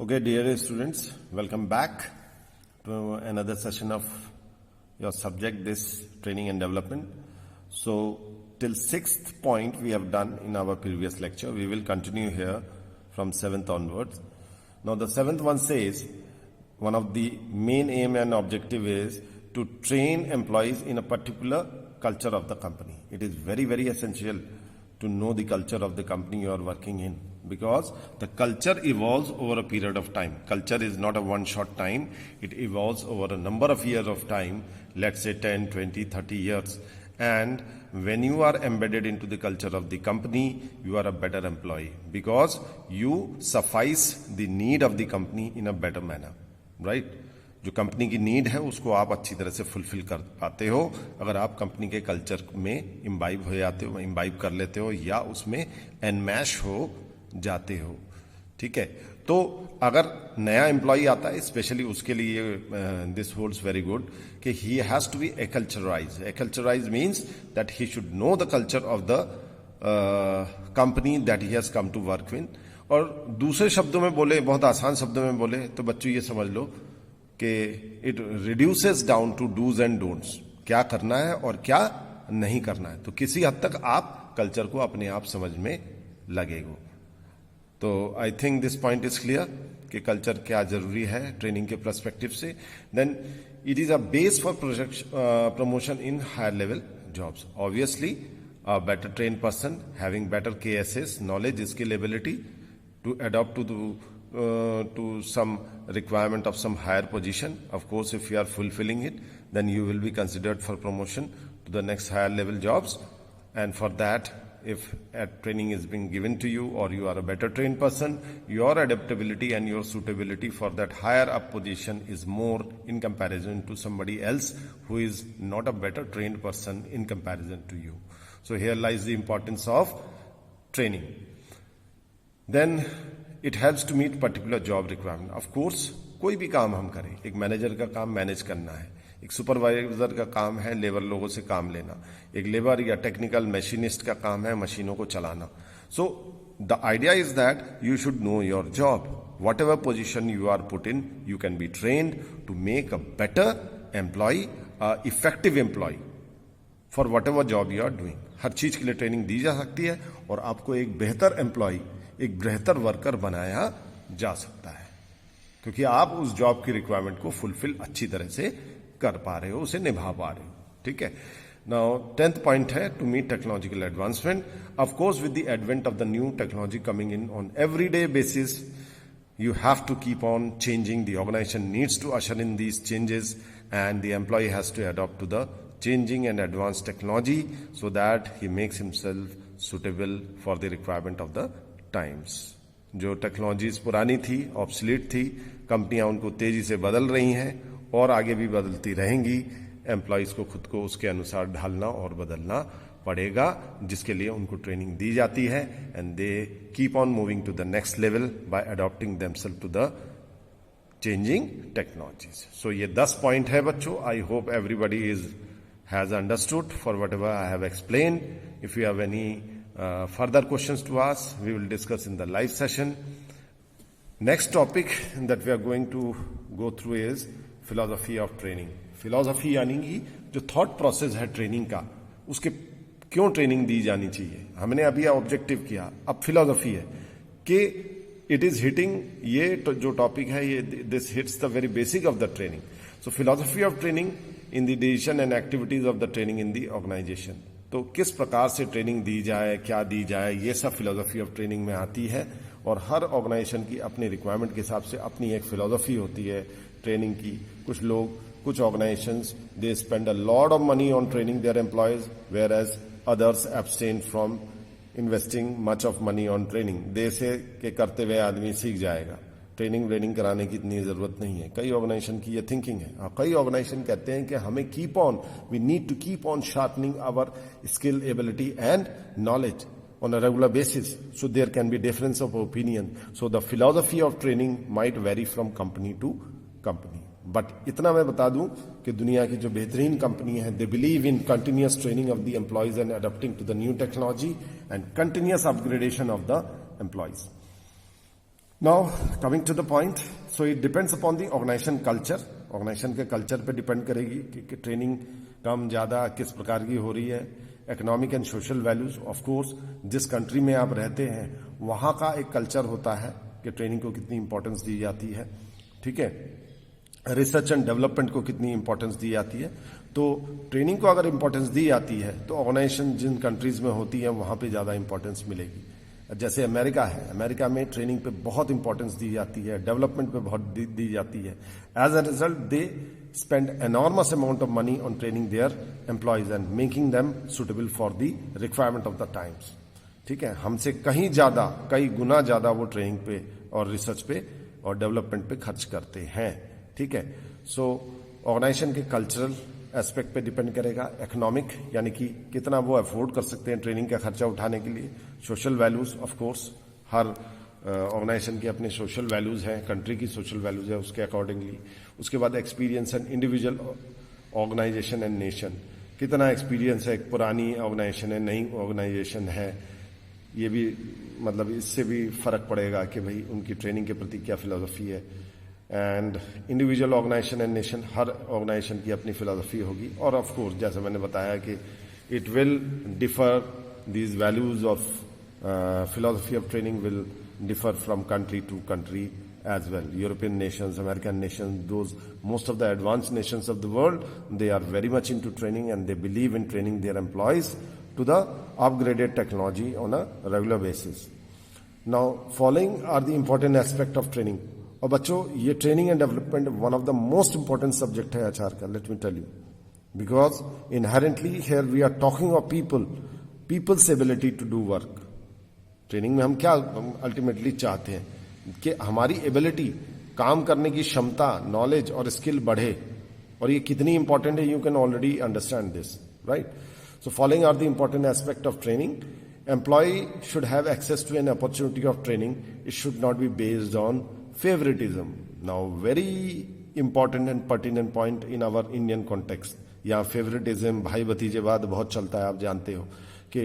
Okay, dear students, welcome back to another session of your subject, this training and development. So, till 6th point we have done in our previous lecture. We will continue here from 7th onwards. Now, the 7th one says, one of the main aim and objective is to train employees in a particular culture of the company. It is very, very essential to know the culture of the company you are working in, because the culture evolves over a period of time. Culture is not a one shot time. It evolves over a number of years of time, let's say 10, 20, 30 years. And when you are embedded into the culture of the company, you are a better employee because you suffice the need of the company in a better manner, right? जो company की need है उसको आप अच्छी तरह से fulfil कर पाते हो अगर आप कंपनी के कल्चर में इम्बाइब हो जाते हो, इम्बाइब कर लेते हो या उसमें एनमैश हो जाते हो, ठीक है। तो अगर नया एम्प्लॉय आता है स्पेशली उसके लिए दिस होल्ड्स वेरी गुड कि he has to be acculturize. Acculturize means that he should know the culture of the company that he has come to work in. और दूसरे शब्दों में बोले, बहुत आसान शब्दों में बोले तो बच्चों ये समझ लो कि it reduces down to dos and don'ts. क्या करना है और क्या नहीं करना है. तो किसी हद तक आप कल्चर को अपने आप समझ में लगेगा. तो I think this point is clear कि कल्चर क्या जरूरी है ट्रेनिंग के पर्सपेक्टिव से. Then it is a base for promotion in higher level jobs. Obviously a better train person having better KSS knowledge, skill, ability to adapt to some requirement of some higher position. Of course, if you are fulfilling it, then you will be considered for promotion to the next higher level jobs. And for that, if training is being given to you or you are a better trained person, your adaptability and your suitability for that higher up position is more in comparison to somebody else who is not a better trained person in comparison to you. So here lies the importance of training. Then it helps to meet particular job requirement. Of course, कोई भी काम हम करें, एक manager का काम manage करना है, एक सुपरवाइजर का काम है लेबर लोगों से काम लेना, एक लेबर या टेक्निकल मशीनिस्ट का काम है मशीनों को चलाना. So the idea is that you should know your job. Whatever position you are put in, you can be trained to make a better employee, effective employee for whatever job you are doing. हर चीज के लिए training दी जा सकती है और आपको एक बेहतर एम्प्लॉय, एक बेहतर वर्कर बनाया जा सकता है क्योंकि आप उस जॉब की रिक्वायरमेंट को फुलफिल अच्छी तरह से कर पा रहे हो, उसे निभा पा रहे हो, ठीक है. नाउ 10th पॉइंट है to meet technological advancement. Of course with the advent of the new technology coming in on everyday basis, you have to keep on changing. The organization needs to usher in these changes and the employee has to adapt to the changing and advanced technology so that he makes himself suitable for the requirement of the times. जो technologies पुरानी थी, obsolete थी, कंपनियां उनको तेजी से बदल रही हैं और आगे भी बदलती रहेंगी. एम्प्लॉयज को खुद को उसके अनुसार ढालना और बदलना पड़ेगा, जिसके लिए उनको ट्रेनिंग दी जाती है. And they keep on moving to the next level by adopting themselves to the changing technologies. So ये 10 पॉइंट है बच्चों. I hope everybody has understood for whatever I have explained. If you have any further questions to ask, we will discuss in the live session. Next topic that we are going to go through is philosophy of training. Philosophy यानी कि जो thought process है training का, उसके क्यों training दी जानी चाहिए. हमने अभी ऑब्जेक्टिव किया, अब फिलोसफी है कि इट इज हिटिंग, ये जो टॉपिक है ये this hits the very basic of the training. So philosophy of training in the decision and activities of the training in the organisation. तो किस प्रकार से ट्रेनिंग दी जाए, क्या दी जाए, ये सब फिलोसफी ऑफ ट्रेनिंग में आती है. और हर ऑर्गेनाइजेशन की अपनी रिक्वायरमेंट के हिसाब से अपनी एक फिलोसफी होती है ट्रेनिंग की. कुछ लोग, कुछ organisations they spend a lot of money on training their employees, whereas others abstain from investing much of money on training. They say के करते हुए आदमी सीख जाएगा, ट्रेनिंग कराने की इतनी जरूरत नहीं है. कई ऑर्गेनाइजेशन की ये थिंकिंग है. कई ऑर्गेनाइजेशन कहते हैं कि हमें keep on, we need to keep on sharpening our skill, ability and knowledge on a regular basis. So there can be difference of opinion. So the philosophy of training might vary from company to company. But इतना मैं बता दूं कि दुनिया की जो बेहतरीन company है, they believe in continuous training of the employees and adapting to the new technology and continuous upgradation of the employees. Now coming to the point, so it depends upon the organisation culture. Organisation के culture पे depend करेगी कि training कम ज्यादा किस प्रकार की हो रही है। Economic and social values, of course जिस कंट्री में आप रहते हैं वहां का एक कल्चर होता है कि ट्रेनिंग को कितनी इंपॉर्टेंस दी जाती है, ठीक है। रिसर्च एंड डेवलपमेंट को कितनी इंपॉर्टेंस दी जाती है। तो ट्रेनिंग को अगर इंपॉर्टेंस दी जाती है तो ऑर्गेनाइजेशन जिन कंट्रीज में होती है वहां पे ज्यादा इंपॉर्टेंस मिलेगी। जैसे अमेरिका है, अमेरिका में ट्रेनिंग पे बहुत इंपॉर्टेंस दी जाती है, डेवलपमेंट पे बहुत दी जाती है। As a result they spend enormous amount of money on training their employees and making them suitable for the requirement of the times, ठीक है। हमसे कहीं ज्यादा, कई गुना ज्यादा वो ट्रेनिंग पे और रिसर्च पे और डेवलपमेंट पे खर्च करते हैं, ठीक है। सो ऑर्गेनाइजेशन के कल्चरल एस्पेक्ट पे डिपेंड करेगा, इकोनॉमिक यानी कि कितना वो अफोर्ड कर सकते हैं ट्रेनिंग का खर्चा उठाने के लिए, सोशल वैल्यूज, ऑफ कोर्स हर ऑर्गेनाइजेशन के अपने सोशल वैल्यूज हैं, कंट्री की सोशल वैल्यूज है उसके अकॉर्डिंगली। उसके बाद experience and individual organisation and nation, कितना एक्सपीरियंस है, एक पुरानी ऑर्गेनाइजेशन है, नई ऑर्गेनाइजेशन है, ये भी मतलब इससे भी फर्क पड़ेगा कि भाई उनकी ट्रेनिंग के प्रति क्या फिलोसफी है। And individual organisation and nation, हर ऑर्गेनाइजेशन की अपनी फिलोसफी होगी। और ऑफ कोर्स जैसे मैंने बताया कि it will differ, these values of philosophy of training will differ from country to country as well. European nations, American nations, those most of the advanced nations of the world, they are very much into training and they believe in training their employees to the upgraded technology on a regular basis. Now, following are the important aspect of training. और बच्चों ये training and development one of the most important subject है HR का, let me tell you, because inherently here we are talking of people's ability to do work. Training में हम क्या ultimately चाहते हैं कि हमारी एबिलिटी, काम करने की क्षमता, नॉलेज और स्किल बढ़े। और ये कितनी इंपॉर्टेंट है, you can already understand this, right. So following are the important aspect of training. Employ should have access to an opportunity of training, it should not be based on favoritism. Now very important and pertinent point in our Indian context. यहाँ favouritism, भाई भतीजेवाद बहुत चलता है, आप जानते हो कि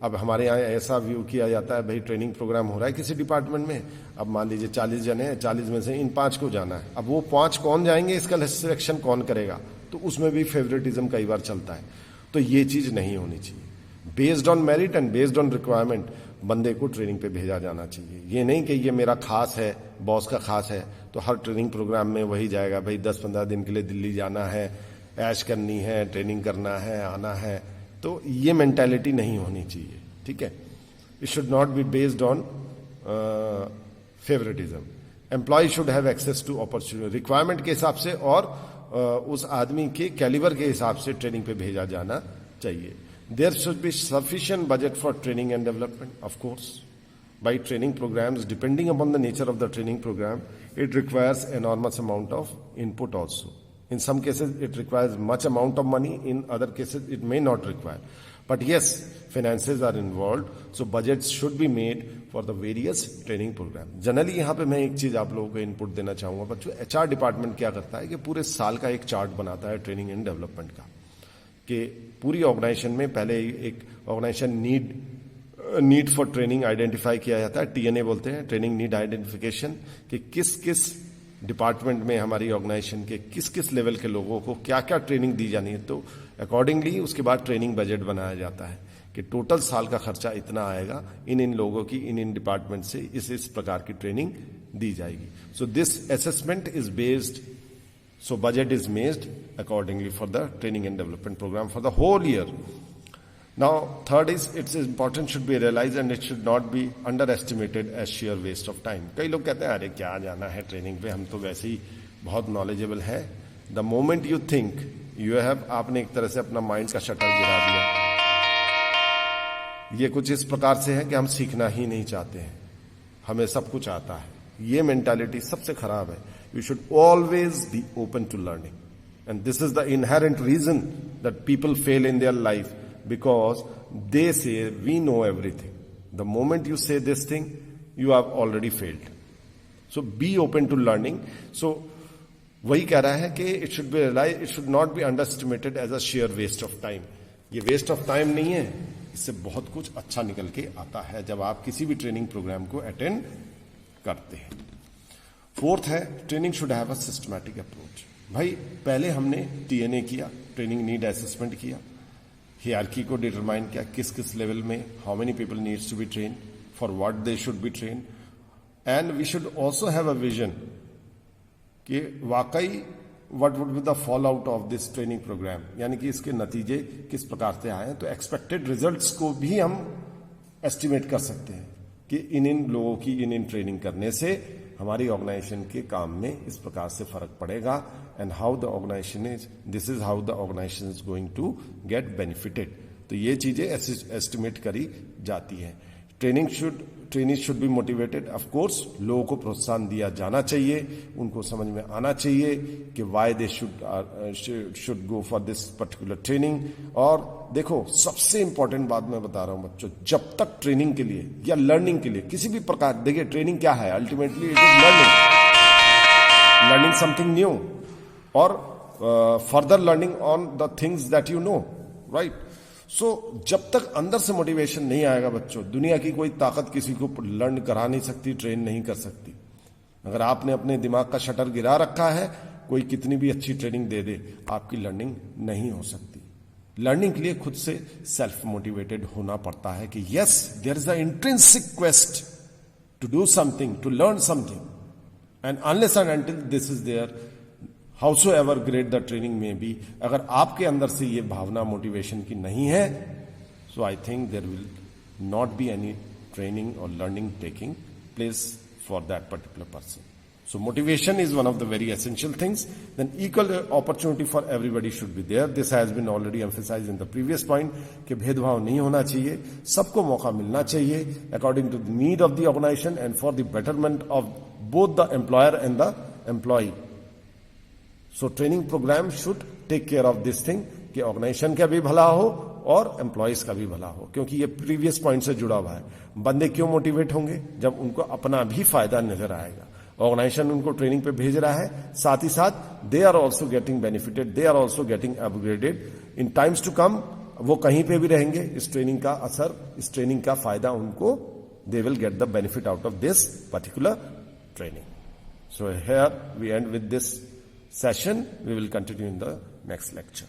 अब हमारे यहाँ ऐसा व्यू किया जाता है, भाई ट्रेनिंग प्रोग्राम हो रहा है किसी डिपार्टमेंट में, अब मान लीजिए 40 जने हैं, 40 में से इन 5 को जाना है, अब वो 5 कौन जाएंगे, इसका सिलेक्शन कौन करेगा, तो उसमें भी फेवरेटिज्म कई बार चलता है। तो ये चीज नहीं होनी चाहिए। Based on merit and based on requirement बंदे को ट्रेनिंग पे भेजा जाना चाहिए। ये नहीं कि ये मेरा खास है, बॉस का खास है तो हर ट्रेनिंग प्रोग्राम में वही जाएगा, भाई 10-15 दिन के लिए दिल्ली जाना है, ऐश करनी है, ट्रेनिंग करना है, आना है, तो ये मेंटालिटी नहीं होनी चाहिए, ठीक है। It should not be based on favouritism. Employ should have access to opportunity, requirement के हिसाब से और उस आदमी के कैलिबर के हिसाब से ट्रेनिंग पे भेजा जाना चाहिए। There should be sufficient budget for training and development, of course. By training programs, depending upon the nature of the training program, it requires enormous amount of input also. In some cases, it requires much amount of money. In other cases, it may not require. But yes, finances are involved, so budgets should be made for the various training program. Generally, यहाँ पे मैं एक चीज आप लोगों को input देना चाहूंगा बच्चों। HR डिपार्टमेंट क्या करता है कि पूरे साल का एक चार्ट बनाता है ट्रेनिंग एंड डेवलपमेंट का, कि पूरी ऑर्गेनाइजेशन में पहले एक organisation need for training identify किया जाता है, TNA बोलते हैं, ट्रेनिंग नीड आइडेंटिफिकेशन, कि किस किस डिपार्टमेंट में हमारी ऑर्गेनाइजेशन के किस किस लेवल के लोगों को क्या क्या ट्रेनिंग दी जानी है। तो अकॉर्डिंगली उसके बाद ट्रेनिंग बजट बनाया जाता है कि टोटल साल का खर्चा इतना आएगा, इन लोगों की इन डिपार्टमेंट से इस प्रकार की ट्रेनिंग दी जाएगी। So this assessment is based, so budget is made accordingly for the training and development program for the whole year. Now third is, its importance should be realized and it should not be underestimated as sheer waste of time. कई लोग कहते हैं अरे क्या जाना है training पे, हम तो वैसे ही बहुत नॉलेजेबल है। The moment you think you have, आपने एक तरह से अपना माइंड का शटर गिरा दिया। ये कुछ इस प्रकार से है कि हम सीखना ही नहीं चाहते हैं, हमें सब कुछ आता है। ये मेंटालिटी सबसे खराब है। You should always be open to learning. And this is the inherent reason that people fail in their life, because they say we know everything. The moment you say this thing, you have already failed. So be open to learning. So वही कह रहा है कि it should be realized, it should not be underestimated as a sheer waste of time. ये waste of time नहीं है, इससे बहुत कुछ अच्छा निकल के आता है जब आप किसी भी ट्रेनिंग प्रोग्राम को अटेंड करते हैं। फोर्थ है training should have a systematic approach. भाई पहले हमने टीएनए किया, ट्रेनिंग नीड असेसमेंट किया, हियरकी को डिटरमाइन किया, किस किस लेवल में how many people needs to be train, for what they should be train, and we should also have a vision कि वाकई what would be the fall out of this training programme, यानी कि इसके नतीजे किस प्रकार से आए। तो एक्सपेक्टेड रिजल्ट्स को भी हम एस्टिमेट कर सकते हैं कि इन लोगों की इन ट्रेनिंग करने से हमारी ऑर्गेनाइजेशन के काम में इस प्रकार से फर्क पड़ेगा, and how the organisation is, this is how the organisation is going to get benefited. तो ये चीजें एस्टिमेट करी जाती है। Training should be motivated, of course लोगों को प्रोत्साहन दिया जाना चाहिए, उनको समझ में आना चाहिए कि why they should go for this particular training. और देखो सबसे इंपॉर्टेंट बात मैं बता रहा हूं बच्चों, जब तक ट्रेनिंग के लिए या लर्निंग के लिए किसी भी प्रकार, देखिए ट्रेनिंग क्या है, ultimately it is learning something new और further learning on the things that you know, right. So जब तक अंदर से मोटिवेशन नहीं आएगा बच्चों, दुनिया की कोई ताकत किसी को लर्न करा नहीं सकती, ट्रेन नहीं कर सकती। अगर आपने अपने दिमाग का शटर गिरा रखा है, कोई कितनी भी अच्छी ट्रेनिंग दे दे, आपकी लर्निंग नहीं हो सकती। लर्निंग के लिए खुद से सेल्फ मोटिवेटेड होना पड़ता है कि yes there is a intrinsic quest to do something, to learn something, and unless and until this is there, howsoever great the training में बी, अगर आपके अंदर से ये भावना मोटिवेशन की नहीं है, so I think there will not be any training और learning taking place for that particular person. So motivation is one of the very essential things. Then equal opportunity for everybody should be there. This has been already emphasized in the previous point कि भेदभाव नहीं होना चाहिए, सबको मौका मिलना चाहिए according to the need of the organization and for the betterment of both the employer and the employee. So training program should take care of this thing कि ऑर्गेनाइजेशन का भी भला हो और एम्प्लॉयज का भी भला हो, क्योंकि ये प्रीवियस पॉइंट से जुड़ा हुआ है। बंदे क्यों मोटिवेट होंगे? जब उनको अपना भी फायदा नजर आएगा। ऑर्गेनाइजेशन उनको ट्रेनिंग पे भेज रहा है, साथ ही साथ they are also getting benefited, they are also getting upgraded in times to come. वो कहीं पे भी रहेंगे, इस ट्रेनिंग का असर, इस ट्रेनिंग का फायदा उनको, they will get the benefit out of this particular training. So here we end with this session. We will continue in the next lecture.